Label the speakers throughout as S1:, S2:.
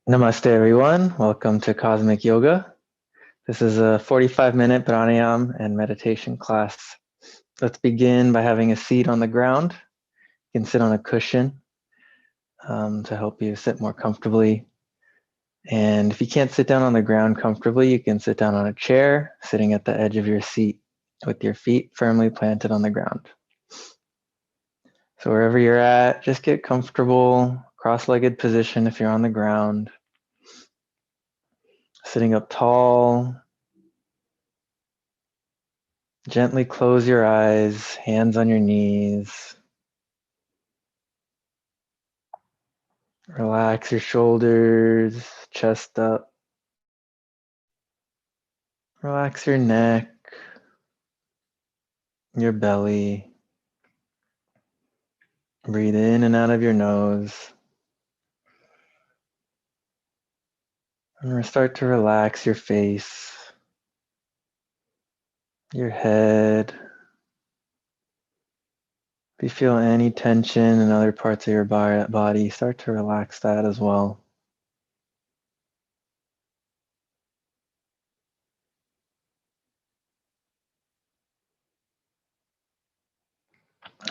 S1: Namaste, everyone. Welcome to Cosmic Yoga. This is a 45-minute pranayama and meditation class. Let's begin by having a seat on the ground. You can sit on a cushion to help you sit more comfortably. And if you can't sit down on the ground comfortably, you can sit down on a chair, sitting at the edge of your seat with your feet firmly planted on the ground. So wherever you're at, just get comfortable, cross-legged position if you're on the ground. Sitting up tall. Gently close your eyes, hands on your knees. Relax your shoulders, chest up. Relax your neck, your belly. Breathe in and out of your nose. And start to relax your face, your head. If you feel any tension in other parts of your body, start to relax that as well.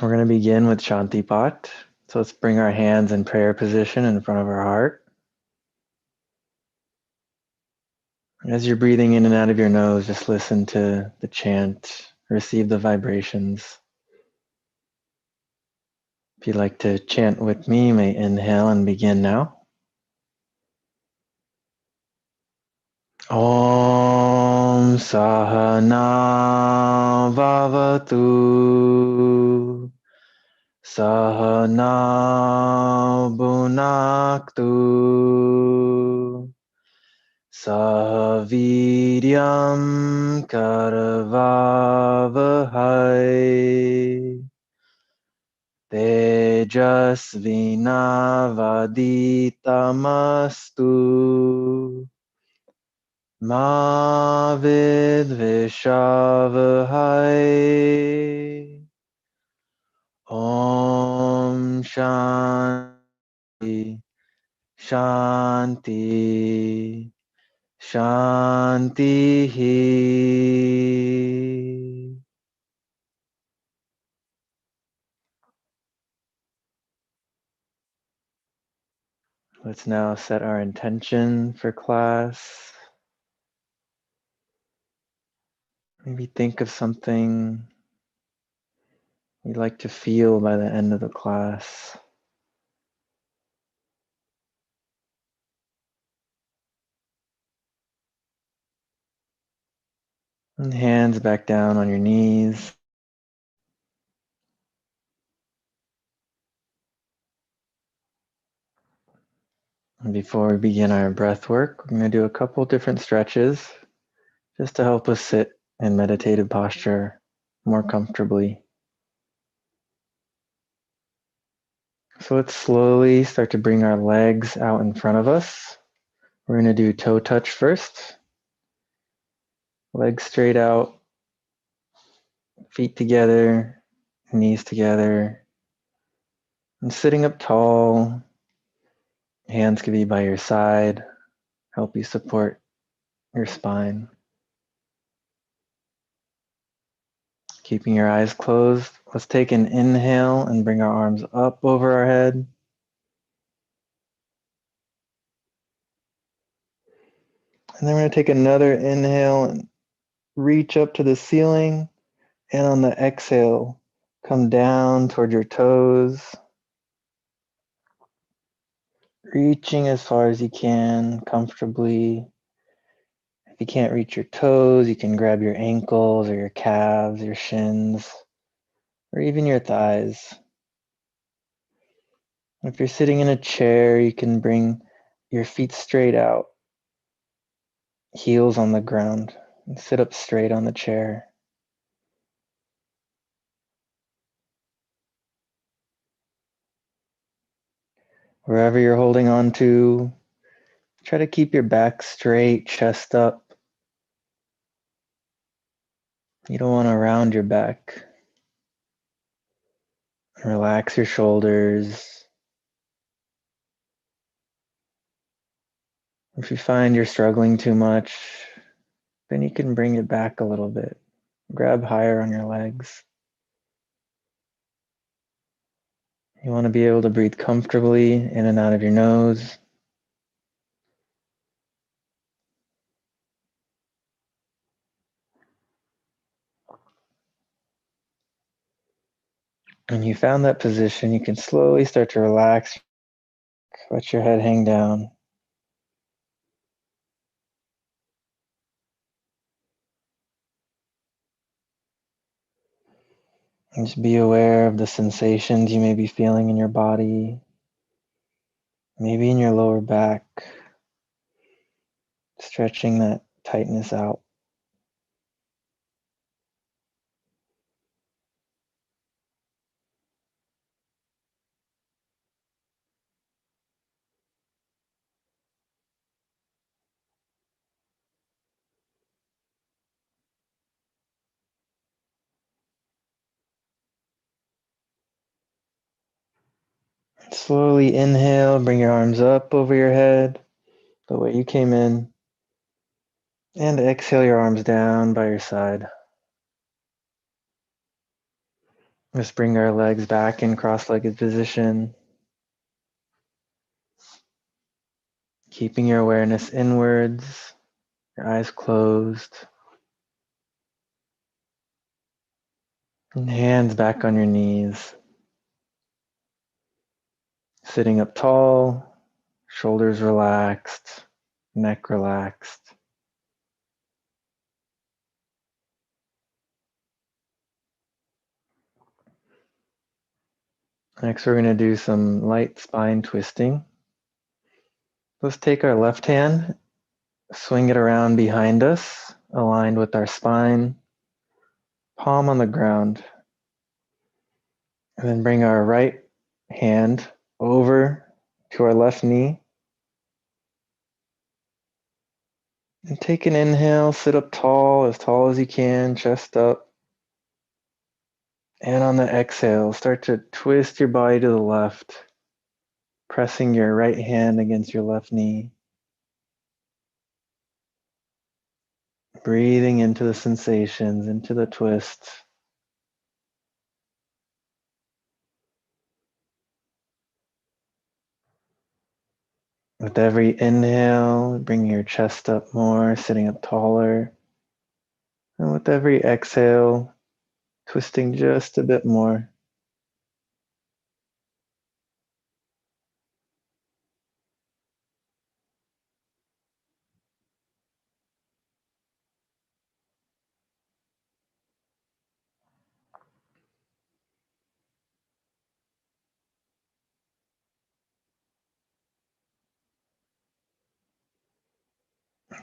S1: We're going to begin with Shanti Pat. So let's bring our hands in prayer position in front of our heart. As you're breathing in and out of your nose, just listen to the chant, receive the vibrations. If you'd like to chant with me, you may inhale and begin now. Om Sahana Bhavatu Sahana Bhunaktu Sahaviryam Karavavahai Tejasvinavaditamastu Ma Vidvishavahai. Om Shanti Shanti Shanti. Let's now set our intention for class. Maybe think of something you'd like to feel by the end of the class. And hands back down on your knees. And before we begin our breath work, we're going to do a couple different stretches just to help us sit in meditative posture more comfortably. So let's slowly start to bring our legs out in front of us. We're going to do toe touch first. Legs straight out, feet together, knees together. And sitting up tall, hands can be by your side, help you support your spine. Keeping your eyes closed, let's take an inhale and bring our arms up over our head. And then we're going to take another inhale and reach up to the ceiling. And on the exhale, come down toward your toes. Reaching as far as you can comfortably. If you can't reach your toes, you can grab your ankles or your calves, your shins, or even your thighs. If you're sitting in a chair, you can bring your feet straight out, heels on the ground, and sit up straight on the chair. Wherever you're holding on to, try to keep your back straight, chest up. You don't want to round your back. Relax your shoulders. If you find you're struggling too much, then you can bring it back a little bit. Grab higher on your legs. You want to be able to breathe comfortably in and out of your nose. When you found that position, you can slowly start to relax. Let your head hang down. And just be aware of the sensations you may be feeling in your body, maybe in your lower back, stretching that tightness out. Slowly inhale, bring your arms up over your head, the way you came in. And exhale your arms down by your side. Just bring our legs back in cross-legged position. Keeping your awareness inwards, your eyes closed. And hands back on your knees. Sitting up tall, shoulders relaxed, neck relaxed. Next, we're going to do some light spine twisting. Let's take our left hand, swing it around behind us, aligned with our spine, palm on the ground. And then bring our right hand over to our left knee. And take an inhale, sit up tall as you can, chest up. And on the exhale, start to twist your body to the left, pressing your right hand against your left knee. Breathing into the sensations, into the twist. With every inhale, bring your chest up more, sitting up taller. And with every exhale, twisting just a bit more.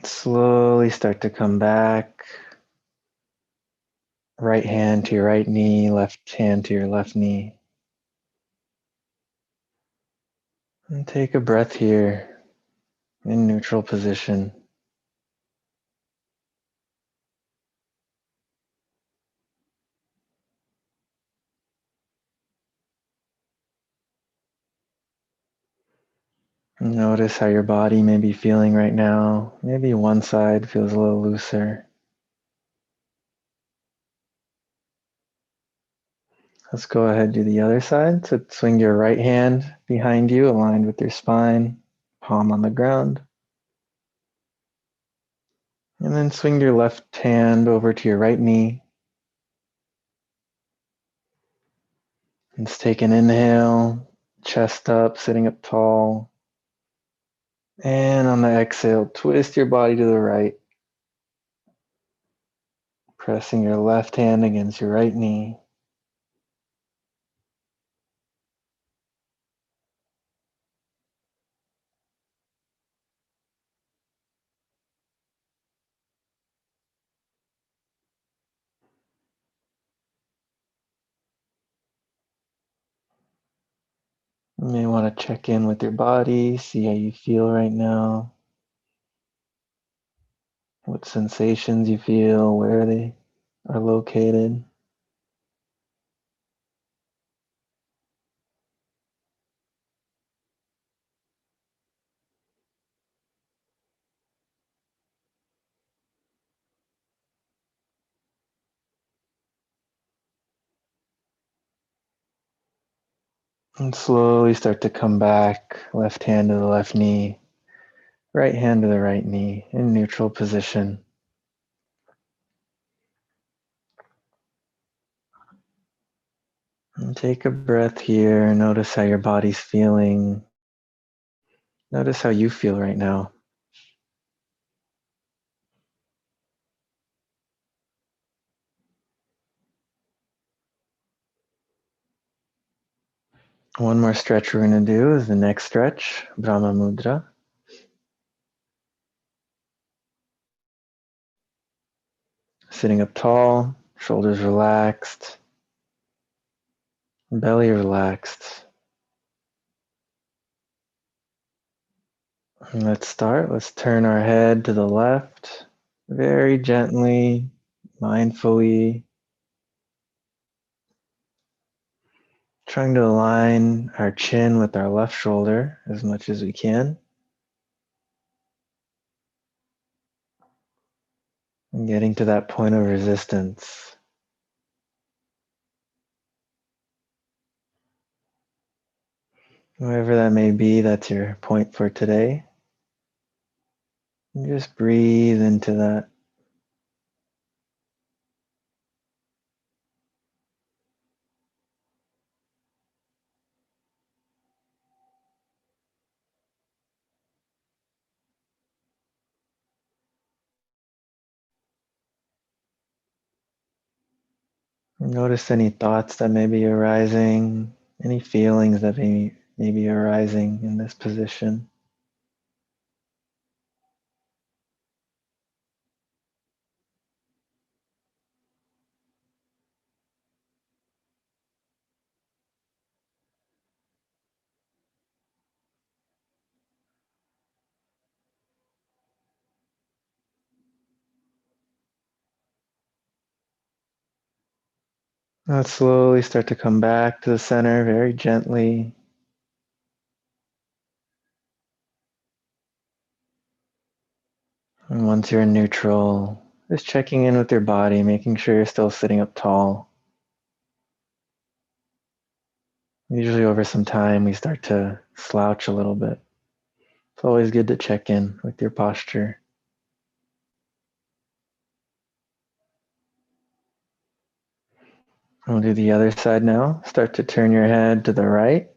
S1: Slowly start to come back. Right hand to your right knee, left hand to your left knee. And take a breath here in neutral position. Notice how your body may be feeling right now. Maybe one side feels a little looser. Let's go ahead and do the other side. So swing your right hand behind you, aligned with your spine, palm on the ground. And then swing your left hand over to your right knee. Let's take an inhale, chest up, sitting up tall. And on the exhale, twist your body to the right, pressing your left hand against your right knee. You may want to check in with your body, see how you feel right now, what sensations you feel, where they are located. And slowly start to come back, left hand to the left knee, right hand to the right knee in neutral position. And take a breath here. Notice how your body's feeling. Notice how you feel right now. One more stretch we're going to do is the neck stretch, Brahma Mudra. Sitting up tall, shoulders relaxed, belly relaxed. And let's start. Let's turn our head to the left, very gently, mindfully, trying to align our chin with our left shoulder as much as we can. And getting to that point of resistance. Whatever that may be, that's your point for today. And just breathe into that. Notice any thoughts that may be arising, any feelings that may be arising in this position. Let's slowly start to come back to the center very gently. And once you're in neutral, just checking in with your body, making sure you're still sitting up tall. Usually over some time, we start to slouch a little bit. It's always good to check in with your posture. We'll do the other side now. Start to turn your head to the right.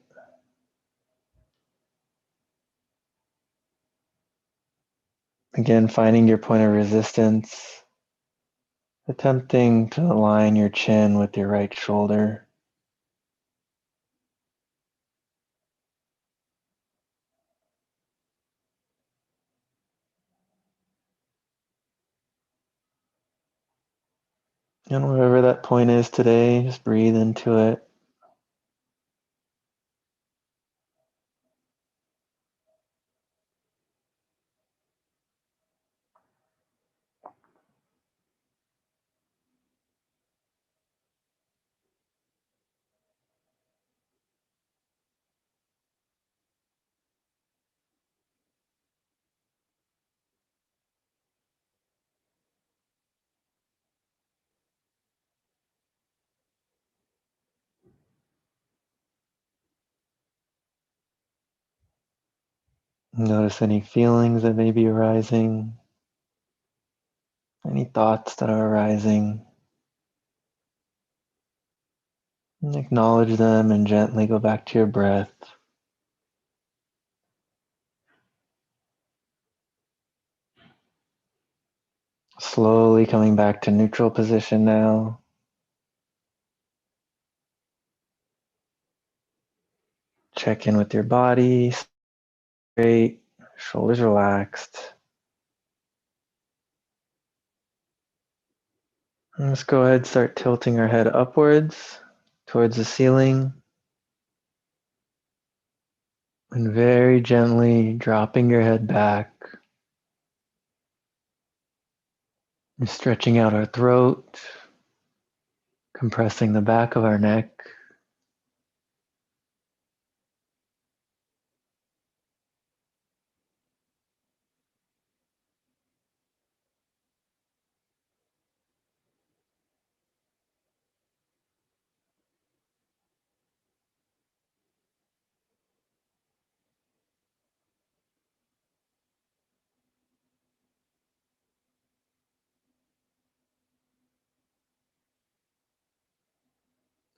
S1: Again, finding your point of resistance. Attempting to align your chin with your right shoulder. And wherever that point is today, just breathe into it. Notice any feelings that may be arising, any thoughts that are arising. And acknowledge them and gently go back to your breath. Slowly coming back to neutral position now. Check in with your body, straight, shoulders relaxed. And let's go ahead and start tilting our head upwards towards the ceiling. And very gently dropping your head back. And stretching out our throat, compressing the back of our neck.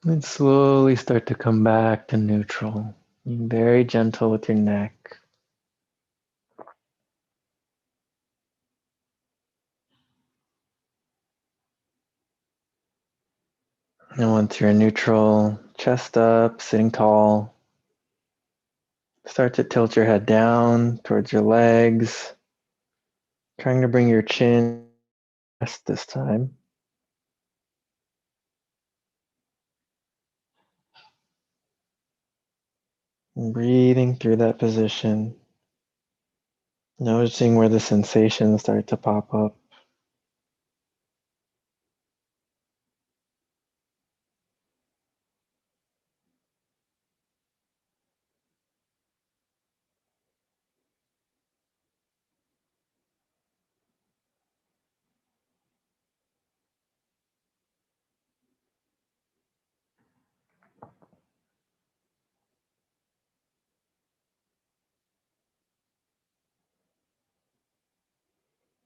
S1: And slowly start to come back to neutral. Being very gentle with your neck. And once you're in neutral, chest up, sitting tall, start to tilt your head down towards your legs, trying to bring your chin rest this time. And breathing through that position, noticing where the sensations start to pop up.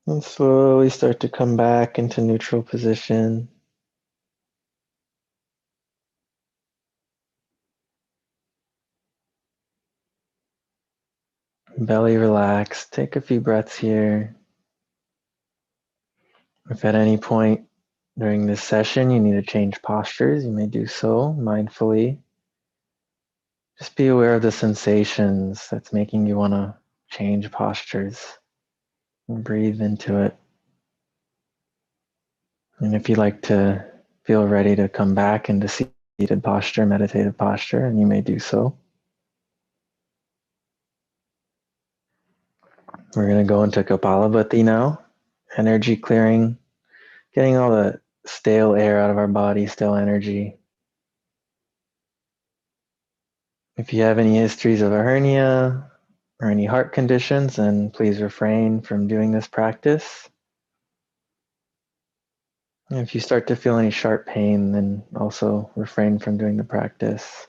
S1: And slowly start to come back into neutral position. Belly relaxed. Take a few breaths here. If at any point during this session you need to change postures, you may do so mindfully. Just be aware of the sensations that's making you want to change postures and breathe into it. And if you like to feel ready to come back into seated posture, meditative posture, and you may do so. We're going to go into Kapalabhati now. Energy clearing, getting all the stale air out of our body, stale energy. If you have any histories of a hernia or any heart conditions, then please refrain from doing this practice. And if you start to feel any sharp pain, then also refrain from doing the practice.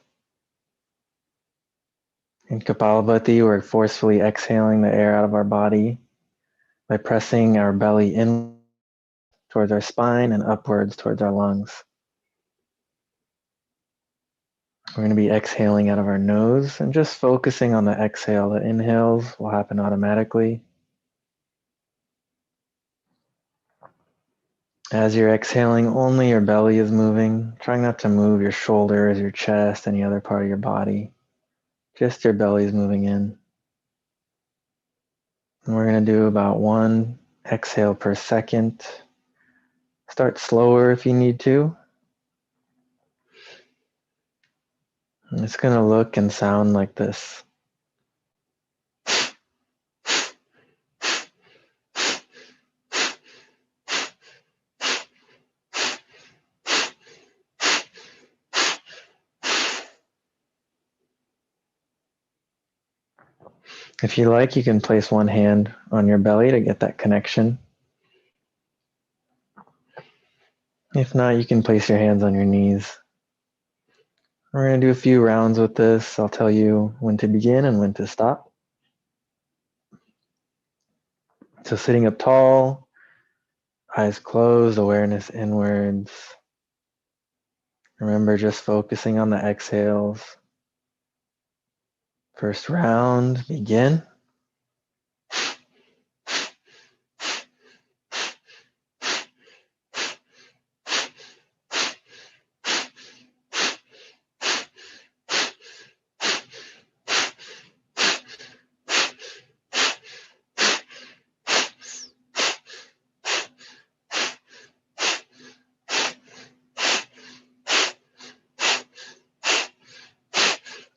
S1: In Kapalabhati, we're forcefully exhaling the air out of our body by pressing our belly in towards our spine and upwards towards our lungs. We're going to be exhaling out of our nose and just focusing on the exhale. The inhales will happen automatically. As you're exhaling, only your belly is moving. Trying not to move your shoulders, your chest, any other part of your body. Just your belly is moving in. And we're going to do about one exhale per second. Start slower if you need to. And it's going to look and sound like this. If you like, you can place one hand on your belly to get that connection. If not, you can place your hands on your knees. We're going to do a few rounds with this. I'll tell you when to begin and when to stop. So sitting up tall, eyes closed, awareness inwards. Remember just focusing on the exhales. First round, begin.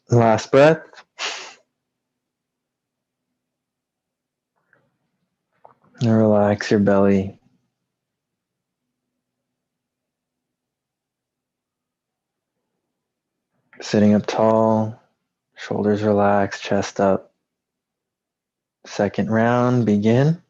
S1: Last breath. And relax your belly. Sitting up tall, shoulders relaxed, chest up. Second round, begin.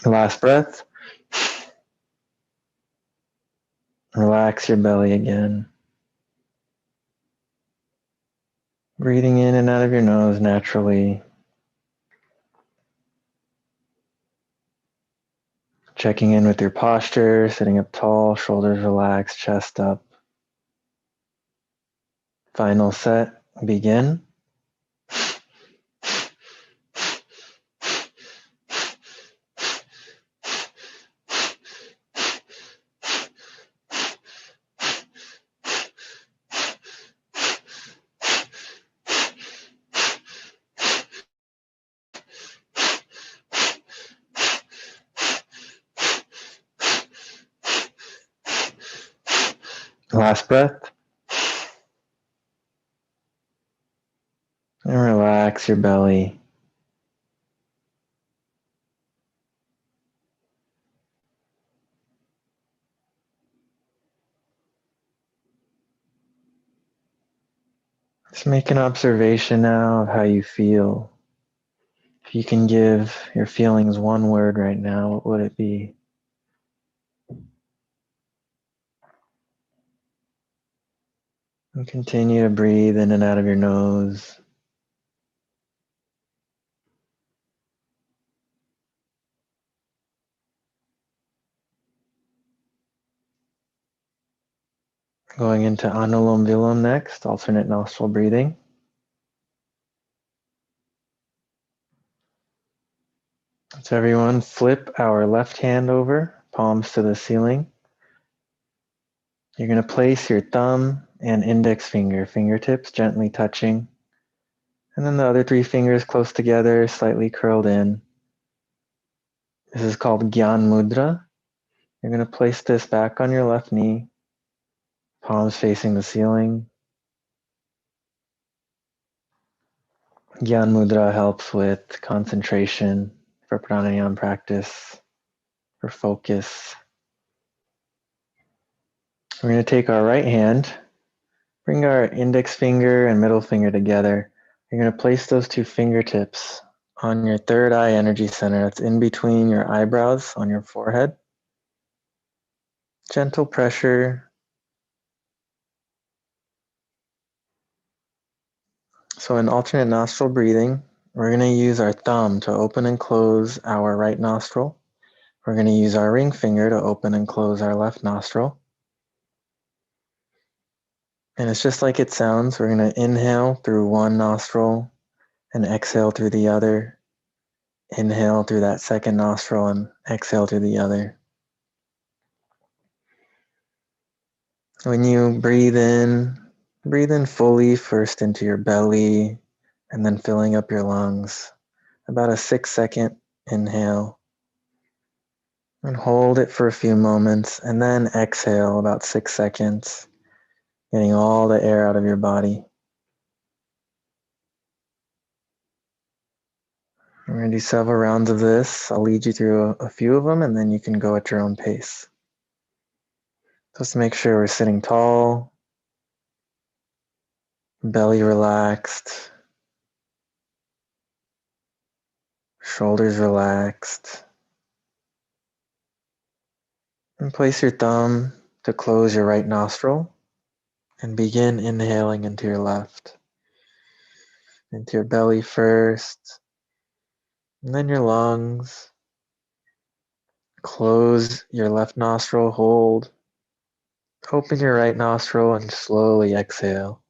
S1: Last breath. Relax your belly again. Breathing in and out of your nose naturally. Checking in with your posture, sitting up tall, shoulders relaxed, chest up. Final set, begin. Last breath. And relax your belly. Just make an observation now of how you feel. If you can give your feelings one word right now, what would it be? And continue to breathe in and out of your nose. Going into Anulom Vilom next, alternate nostril breathing. So everyone, flip our left hand over, palms to the ceiling. You're going to place your thumb and index finger, fingertips gently touching. And then the other three fingers close together, slightly curled in. This is called Gyan Mudra. You're going to place this back on your left knee, palms facing the ceiling. Gyan Mudra helps with concentration for pranayama practice, for focus. We're going to take our right hand, bring our index finger and middle finger together. You're going to place those two fingertips on your third eye energy center. That's in between your eyebrows on your forehead. Gentle pressure. So in alternate nostril breathing, we're going to use our thumb to open and close our right nostril. We're going to use our ring finger to open and close our left nostril. And it's just like it sounds. We're going to inhale through one nostril and exhale through the other. Inhale through that second nostril and exhale through the other. When you breathe in fully first into your belly and then filling up your lungs. About a 6-second inhale. And hold it for a few moments and then exhale about 6 seconds, getting all the air out of your body. We're going to do several rounds of this. I'll lead you through a few of them and then you can go at your own pace. Just make sure we're sitting tall, belly relaxed, shoulders relaxed. And place your thumb to close your right nostril and begin inhaling into your left. Into your belly first, and then your lungs. Close your left nostril, hold. Open your right nostril and slowly exhale.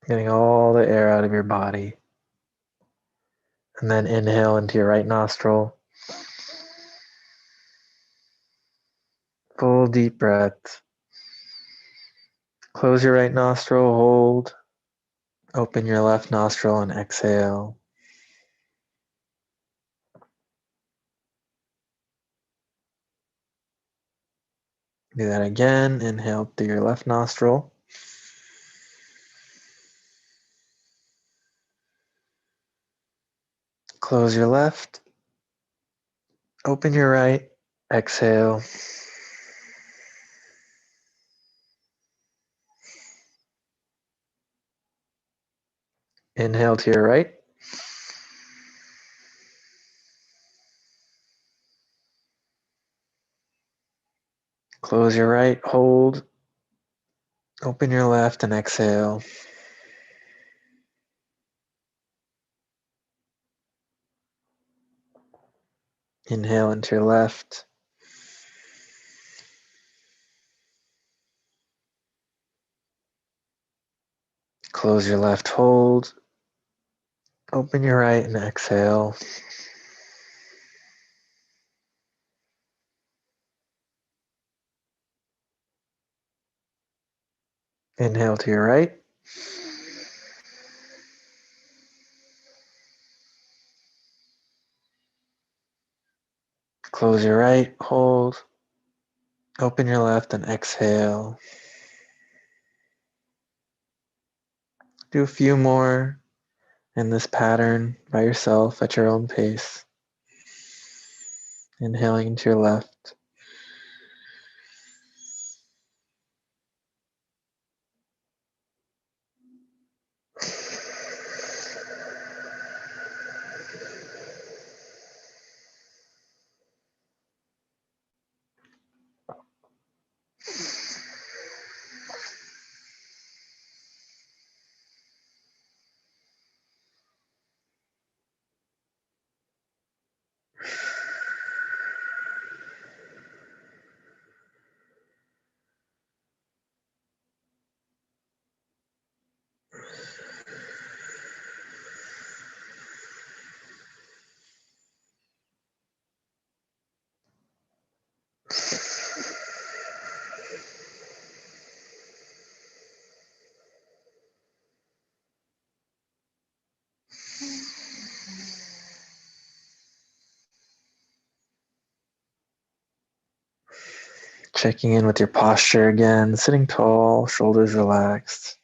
S1: Getting all the air out of your body. And then inhale into your right nostril. Full deep breath. Close your right nostril, hold. Open your left nostril and exhale. Do that again. Inhale through your left nostril. Close your left. Open your right. Exhale. Inhale to your right. Close your right, hold. Open your left and exhale. Inhale into your left. Close your left, hold. Open your right and exhale. Inhale to your right. Close your right, hold. Open your left and exhale. Do a few more in this pattern by yourself at your own pace. Inhaling into your left. Checking in with your posture again, sitting tall, shoulders relaxed.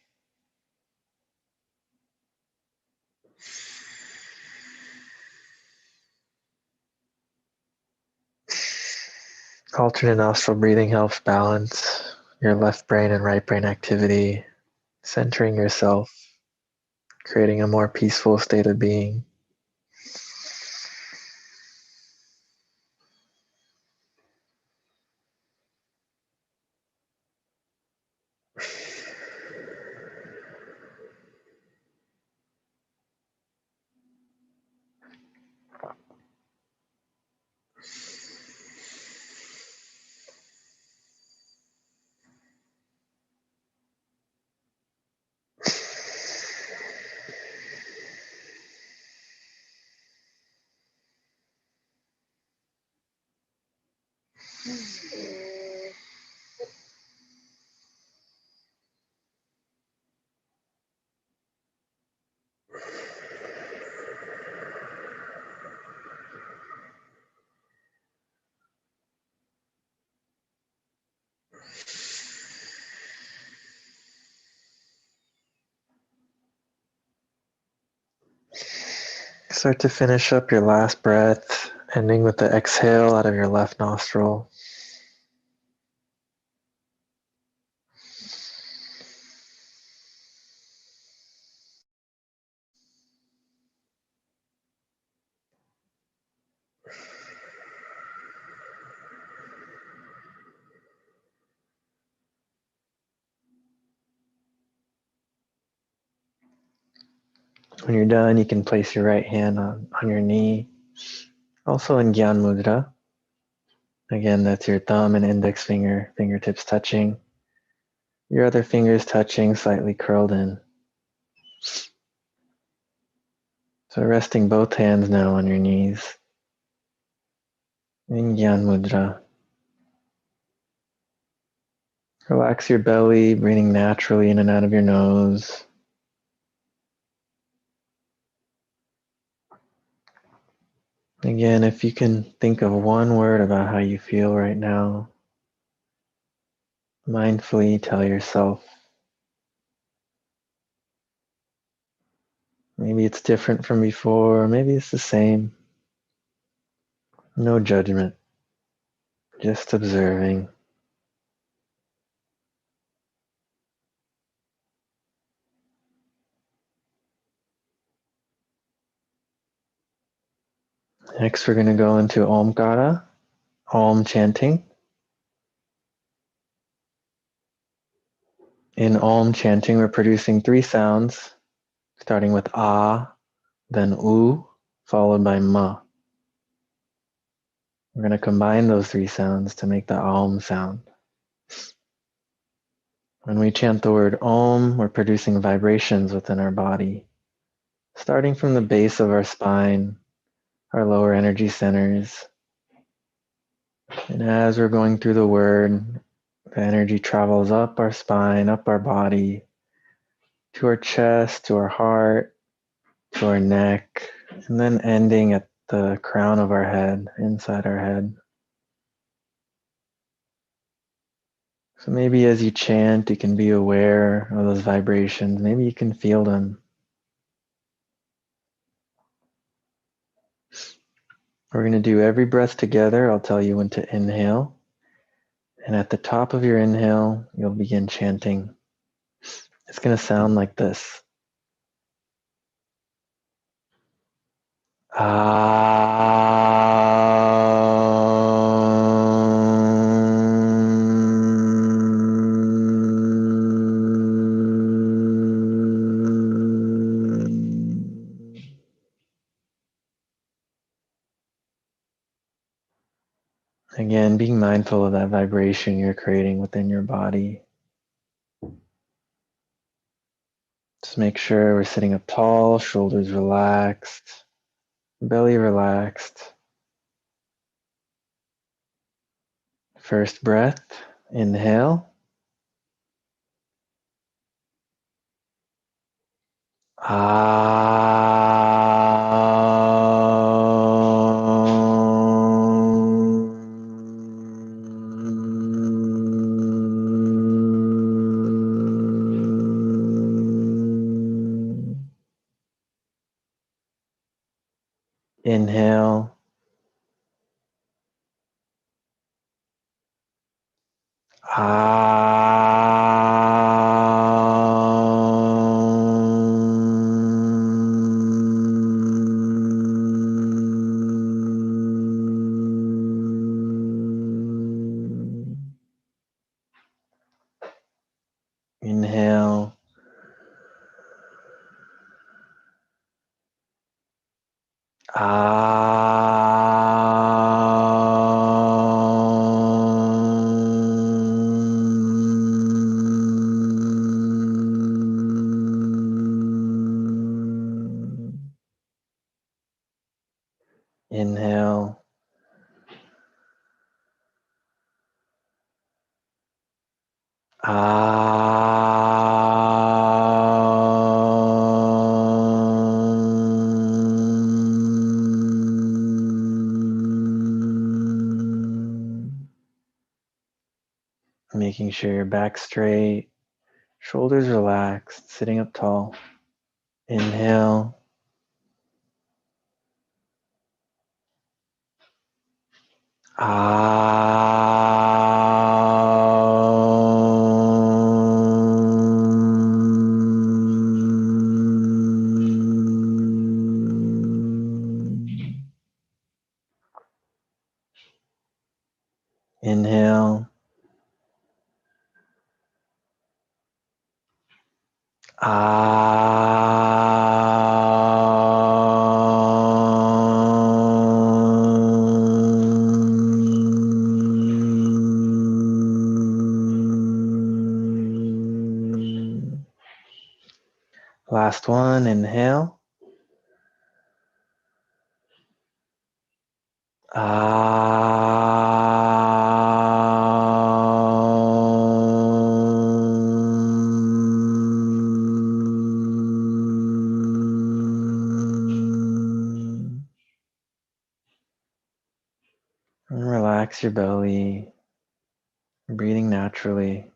S1: Alternate nostril breathing helps balance your left brain and right brain activity, centering yourself, creating a more peaceful state of being. Start to finish up your last breath, ending with the exhale out of your left nostril. When you're done, you can place your right hand on your knee, also in Gyan Mudra. Again, that's your thumb and index finger, fingertips touching. Your other fingers touching, slightly curled in. So resting both hands now on your knees in Gyan Mudra. Relax your belly, breathing naturally in and out of your nose. Again, if you can think of one word about how you feel right now, mindfully tell yourself. Maybe it's different from before, maybe it's the same. No judgment, just observing. Next, we're going to go into Omkara, Om chanting. In Om chanting, we're producing 3 sounds, starting with Ah, then U, followed by Ma. We're going to combine those 3 sounds to make the Aum sound. When we chant the word Om, we're producing vibrations within our body, starting from the base of our spine, our lower energy centers. And as we're going through the word, the energy travels up our spine, up our body, to our chest, to our heart, to our neck, and then ending at the crown of our head, inside our head. So maybe as you chant, you can be aware of those vibrations. Maybe you can feel them. We're going to do every breath together. I'll tell you when to inhale. And at the top of your inhale, you'll begin chanting. It's going to sound like this. Again, being mindful of that vibration you're creating within your body. Just make sure we're sitting up tall, shoulders relaxed, belly relaxed. First breath, inhale. Inhale. Inhale. Inhale. Making sure your back straight, shoulders relaxed, sitting up tall. Inhale. Inhale. Last one, inhale. And relax your belly, breathing naturally.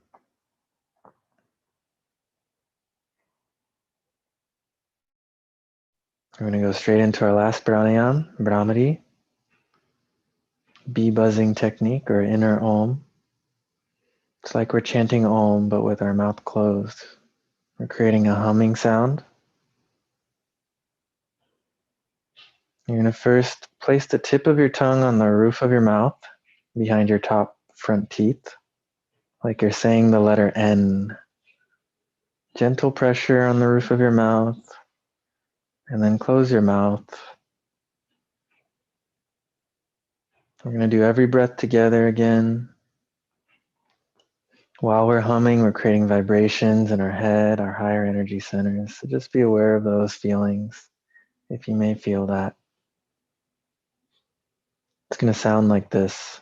S1: We're going to go straight into our last pranayama, Brahmari, bee buzzing technique or inner Om. It's like we're chanting Om, but with our mouth closed. We're creating a humming sound. You're going to first place the tip of your tongue on the roof of your mouth, behind your top front teeth, like you're saying the letter N. Gentle pressure on the roof of your mouth, and then close your mouth. We're going to do every breath together again. While we're humming, we're creating vibrations in our head, our higher energy centers. So just be aware of those feelings if you may feel that. It's going to sound like this.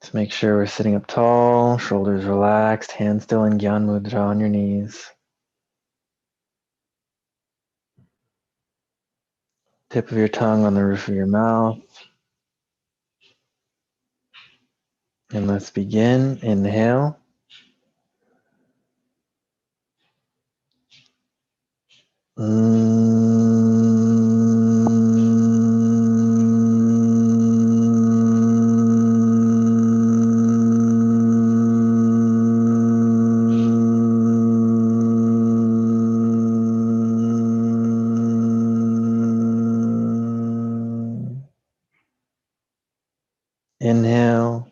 S1: Just make sure we're sitting up tall, shoulders relaxed, hands still in Gyan Mudra on your knees. Tip of your tongue on the roof of your mouth. And let's begin. Inhale. Inhale.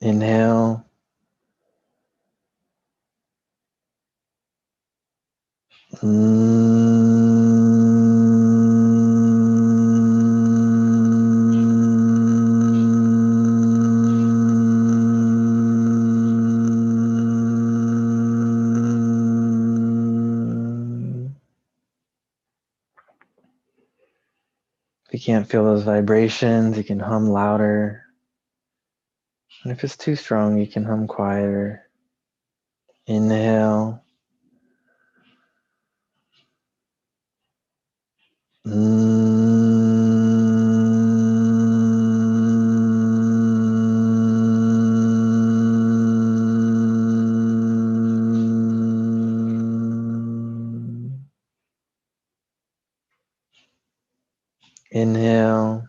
S1: Inhale. If you can't feel those vibrations, you can hum louder. And if it's too strong, you can hum quieter. Inhale. Inhale.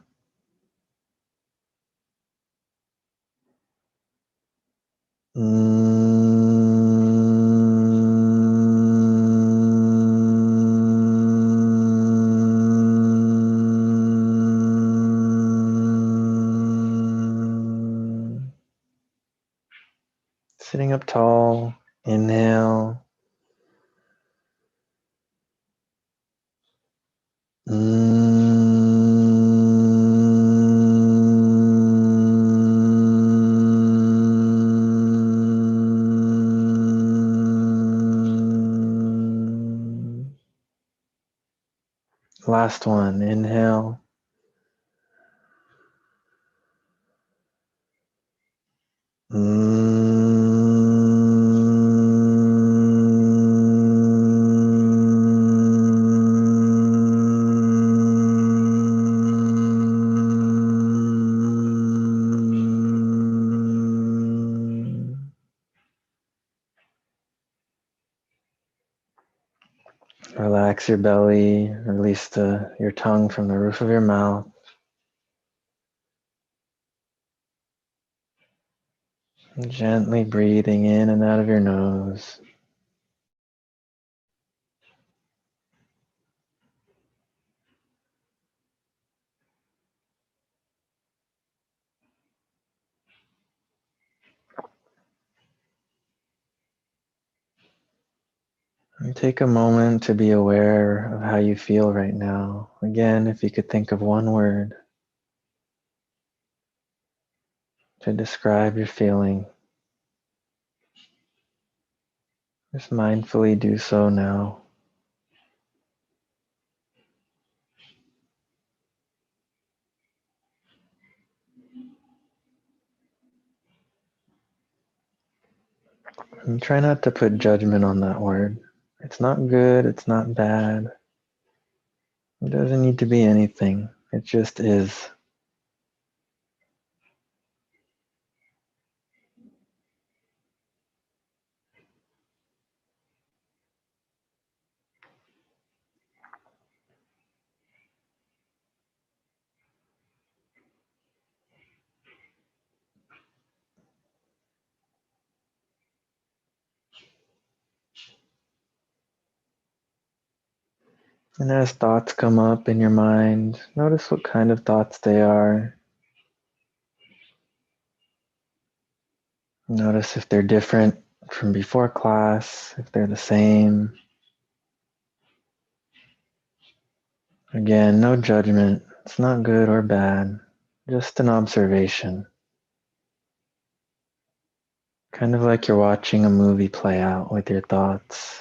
S1: Sitting up tall. Inhale. Last one. Inhale. Relax your belly, release your tongue from the roof of your mouth. Gently breathing in and out of your nose. And take a moment to be aware of how you feel right now. Again, if you could think of one word to describe your feeling, just mindfully do so now. And try not to put judgment on that word. It's not good, it's not bad. It doesn't need to be anything. It just is. And as thoughts come up in your mind, notice what kind of thoughts they are. Notice if they're different from before class, if they're the same. Again, no judgment. It's not good or bad, just an observation. Kind of like you're watching a movie play out with your thoughts.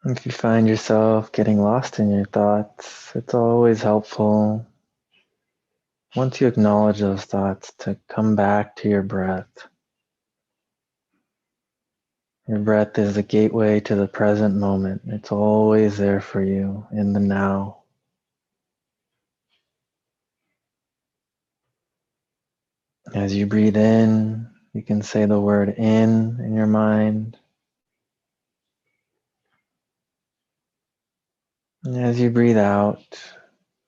S1: If you find yourself getting lost in your thoughts, it's always helpful, once you acknowledge those thoughts, to come back to your breath. Your breath is the gateway to the present moment. It's always there for you in the now. As you breathe in, you can say the word in your mind. And as you breathe out,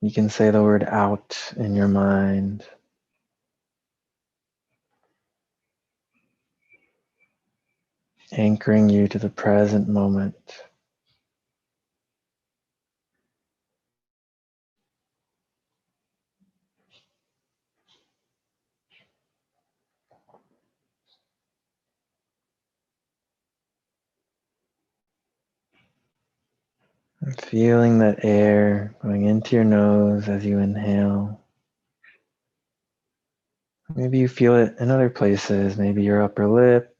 S1: you can say the word out in your mind. Anchoring you to the present moment. And feeling that air going into your nose as you inhale. Maybe you feel it in other places, maybe your upper lip.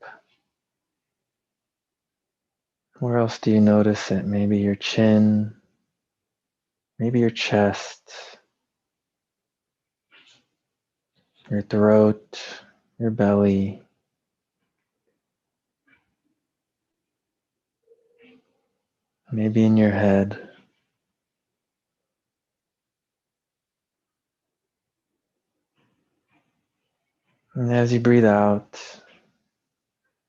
S1: Where else do you notice it? Maybe your chin, maybe your chest, your throat, your belly. Maybe in your head. And as you breathe out,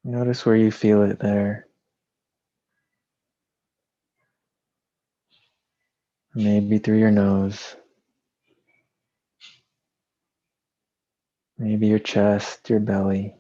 S1: notice where you feel it there. Maybe through your nose, maybe your chest, your belly.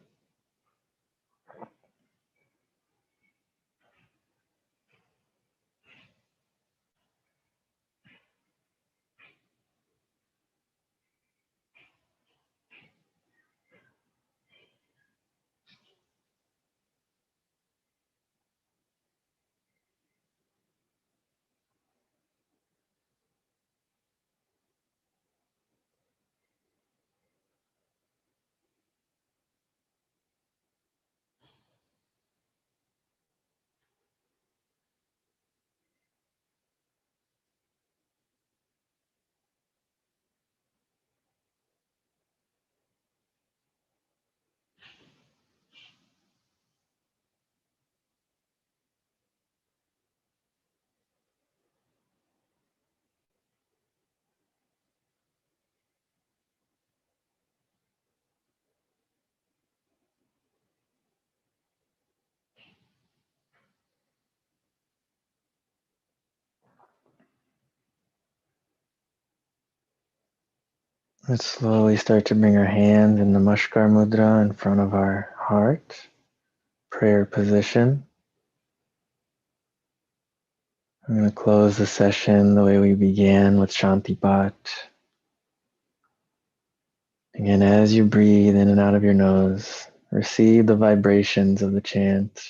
S1: Let's slowly start to bring our hands in the Namaskar Mudra in front of our heart, prayer position. I'm going to close the session the way we began with Shanti Pat. Again, as you breathe in and out of your nose, receive the vibrations of the chant.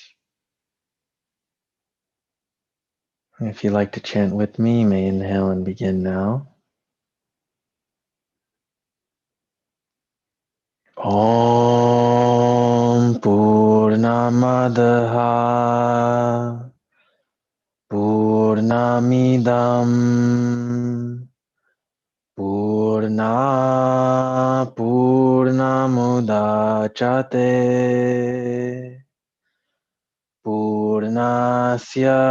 S1: If you like to chant with me, you may inhale and begin now. Om Purnamadaha Purnamidam Purnamudachate Purnasya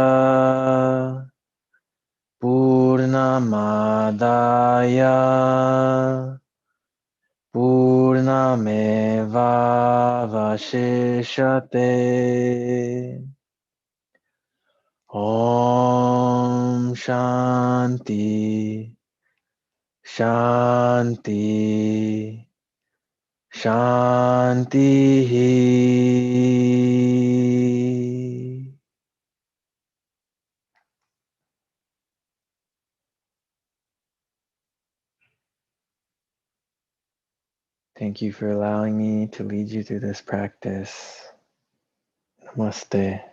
S1: Purnamadaya Purnameva Vashishate. Om Shanti Shanti Shanti. Thank you for allowing me to lead you through this practice. Namaste.